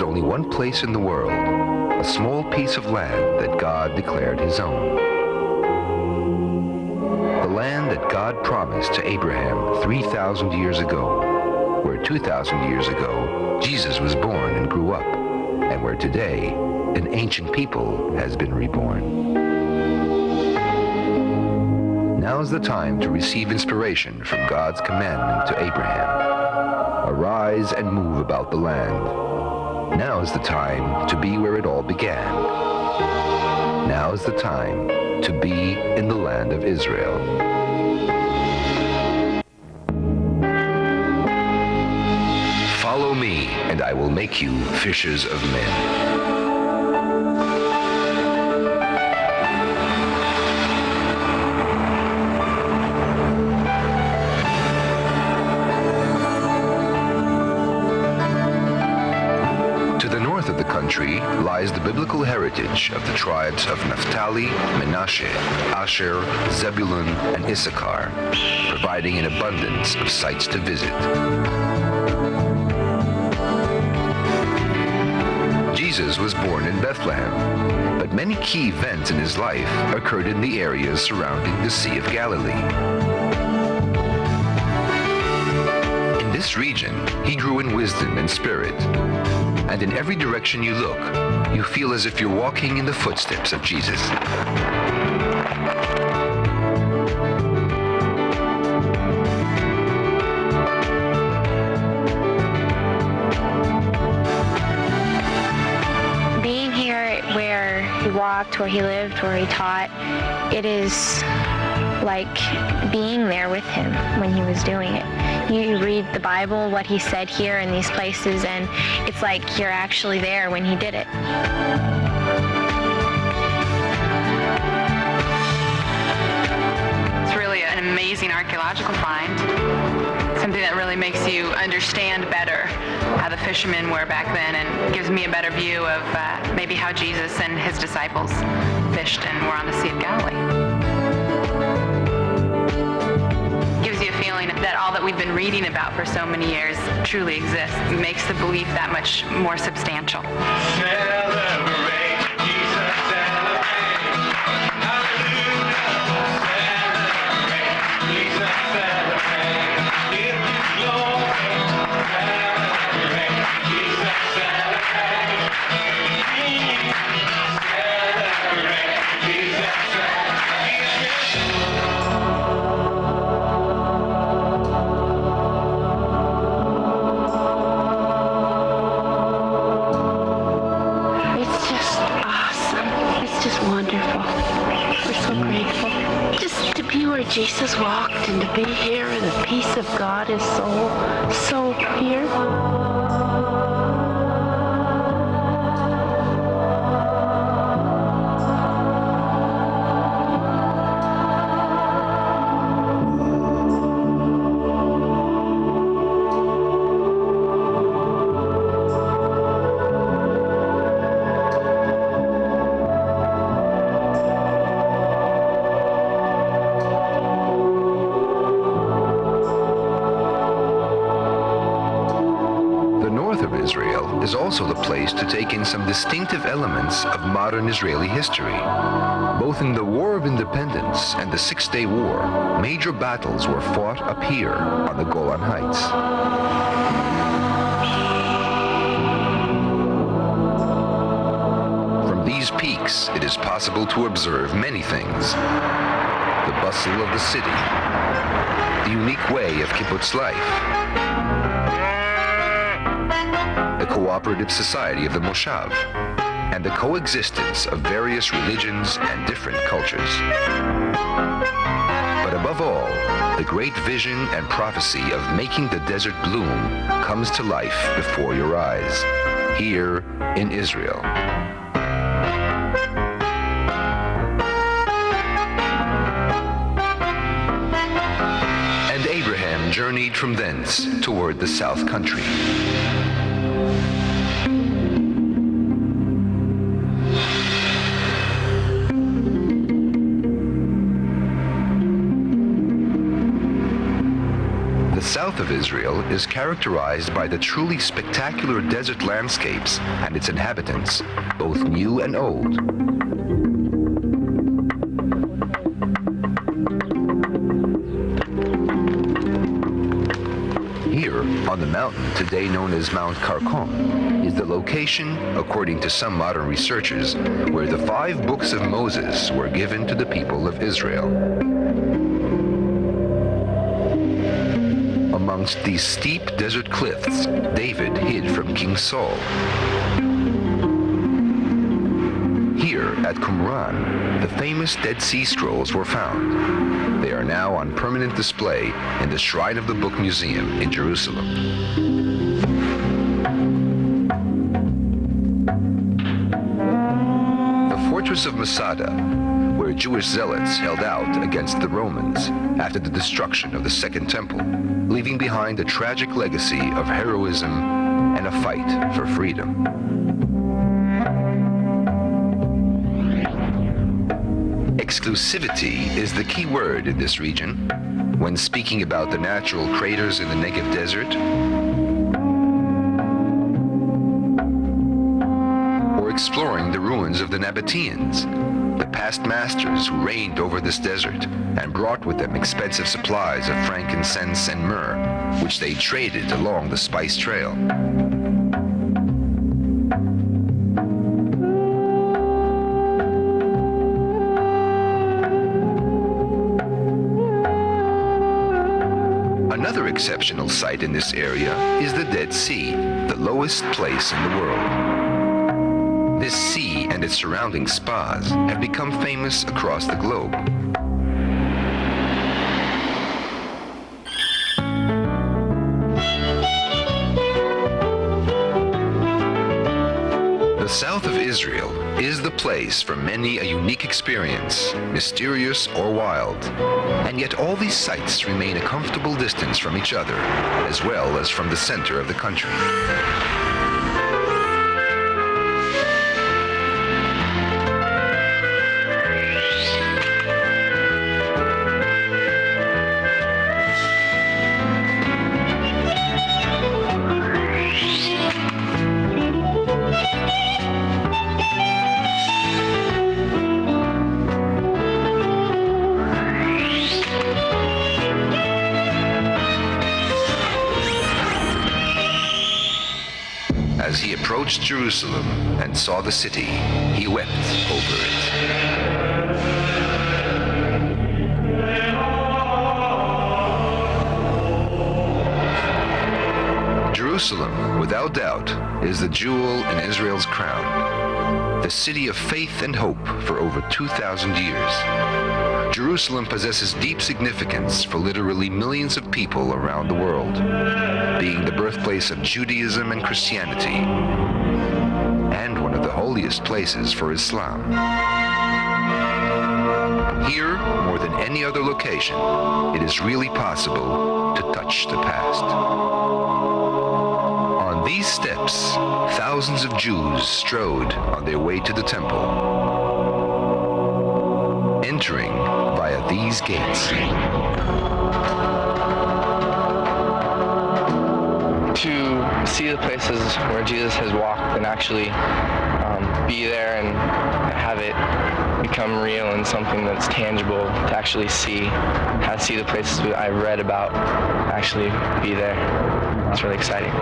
was only one place in the world, a small piece of land that God declared his own. The land that God promised to Abraham 3,000 years ago, where 2,000 years ago Jesus was born and grew up, and where today an ancient people has been reborn. Now's the time to receive inspiration from God's commandment to Abraham. Arise and move about the land. Now's the time to be where it all began. Now's the time to be in the land of Israel. Follow me, and I will make you fishers of men. Of the country lies the biblical heritage of the tribes of Naphtali, Manasseh, Asher, Zebulun, and Issachar, providing an abundance of sites to visit. Jesus was born in Bethlehem, but many key events in his life occurred in the areas surrounding the Sea of Galilee. In this region, he grew in wisdom and spirit, and in every direction you look, you feel as if you're walking in the footsteps of Jesus. Being here where he walked, where he lived, where he taught, it is like being there with him when he was doing it. You read the Bible, what he said here in these places, and it's like you're actually there when he did it. It's really an amazing archaeological find. Something that really makes you understand better how the fishermen were back then, and gives me a better view of maybe how Jesus and his disciples fished and were on the Sea of Galilee. Feeling that all that we've been reading about for so many years truly exists. It makes the belief that much more substantial. Celebrate, Jesus, celebrate. Hallelujah. Celebrate, Jesus, celebrate. Give him glory. Celebrate, Jesus, celebrate. Celebrate, Jesus, celebrate. Jesus walked, and to be here, and the peace of God is so here. Is also the place to take in some distinctive elements of modern Israeli history. Both in the War of Independence and the Six-Day War, major battles were fought up here on the Golan Heights. From these peaks, it is possible to observe many things. The bustle of the city, the unique way of kibbutz life, the cooperative society of the Moshav, and the coexistence of various religions and different cultures. But above all, the great vision and prophecy of making the desert bloom comes to life before your eyes, here in Israel. And Abraham journeyed from thence toward the south country. South south of Israel is characterized by the truly spectacular desert landscapes and its inhabitants, both new and old. Here, on the mountain today known as Mount Carcom, is the location, according to some modern researchers, where the 5 books of Moses were given to the people of Israel. Amongst these steep desert cliffs, David hid from King Saul. Here at Qumran, the famous Dead Sea Scrolls were found. They are now on permanent display in the Shrine of the Book Museum in Jerusalem. The fortress of Masada, where Jewish zealots held out against the Romans after the destruction of the Second Temple, leaving behind a tragic legacy of heroism and a fight for freedom. Exclusivity is the key word in this region when speaking about the natural craters in the Negev desert or exploring the ruins of the Nabateans, the past masters who reigned over this desert and brought with them expensive supplies of frankincense and myrrh, which they traded along the spice trail. Another exceptional site in this area is the Dead Sea, the lowest place in the world. This sea and its surrounding spas have become famous across the globe. The south of Israel is the place for many a unique experience, mysterious or wild. And yet all these sites remain a comfortable distance from each other, as well as from the center of the country. As he approached Jerusalem and saw the city, he wept over it. Jerusalem, without doubt, is the jewel in Israel's crown, the city of faith and hope for over 2,000 years. Jerusalem possesses deep significance for literally millions of people around the world, being the birthplace of Judaism and Christianity, and one of the holiest places for Islam. Here, more than any other location, it is really possible to touch the past. On these steps, thousands of Jews strode on their way to the temple, entering via these gates. To see the places where Jesus has walked and actually be there and have it become real and something that's tangible, to actually see the places that I read about, actually be there. It's really exciting.